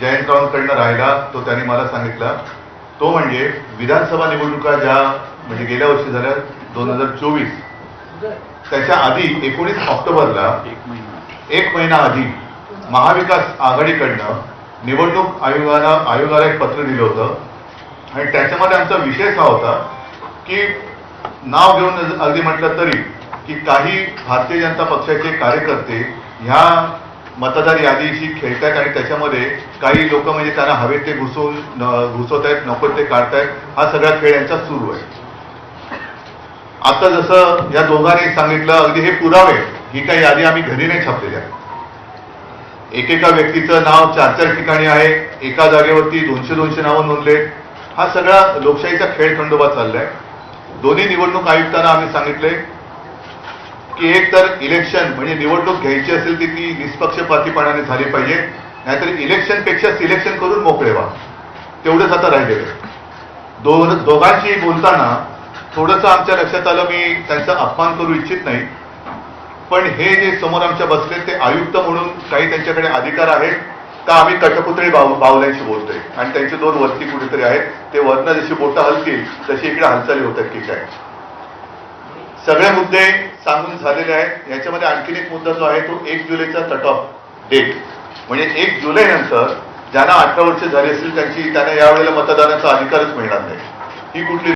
जयंतरावांकडनं राहिला तो त्यांनी मला सांगितला, तो म्हणजे विधानसभा निवडणुका ज्या म्हणजे गेल्या वर्षी झाल्या 2024, त्याच्या आधी 19 ऑक्टोबरला एक महिना आधी महाविकास आघाडीकडनं निवडणूक आयोगाला एक पत्र दिलं होतं आणि त्याच्यामध्ये आमचा विषय हा होता की नाव घेऊन अगदी म्हटलं तरी की काही भारतीय जनता पक्षाचे कार्यकर्ते ह्या मतदार यादीशी खेळतायत आणि त्याच्यामध्ये काही लोक म्हणजे त्यांना हवे ते घुसवत आहेत, नको ते काढतायत. हा सगळा खेळ यांचा सुरू आहे. आता जसं या दोघांनी सांगितलं, अगदी हे पुरावे, ही काही यादी आम्ही घरी नाही छापलेली आहे. एकेका व्यक्तीचं नाव 4-4 ठिकाणी आहे, एका जागेवरती 200 नावं नोंदलेत. हा सगळा लोकशाहीचा खेळ खंडोबा चाललाय. दोन्ही निवडणूक आयुक्तांना आम्ही सांगितले की एक तर इलेक्शन म्हणजे निवडणूक घ्यायची असेल ती निष्पक्षपातीपणाने झाली पाहिजे, नाहीतर इलेक्शनपेक्षा सिलेक्शन करून मोकळे व्हा. तेवढंच आता राहिलेलं. दोघांशी बोलताना थोडंसं आमच्या लक्षात आलं, मी त्यांचा अपमान करू इच्छित नाही, पण हे जे समोर आमच्या बसले ते आयुक्त म्हणून काही त्यांच्याकडे अधिकार आहेत का आम्ही कटपुतळी बावल्यांशी बोलतोय आणि त्यांचे दोन वरती कुठेतरी आहेत, ते वरनं जशी बोटं हलतील तशी इकडे हालचाली होतात की काय. सगळे मुद्दे सांगून झालेले आहेत. याच्यामध्ये आणखीन एक मुद्दा जो आहे तो 1 जुलैचा कट ऑफ डेट, म्हणजे 1 जुलै नंतर ज्यांना 18 वर्ष झाली असतील त्यांना यावेळेला मतदानाचा अधिकारच मिळणार नाही. ही कुठली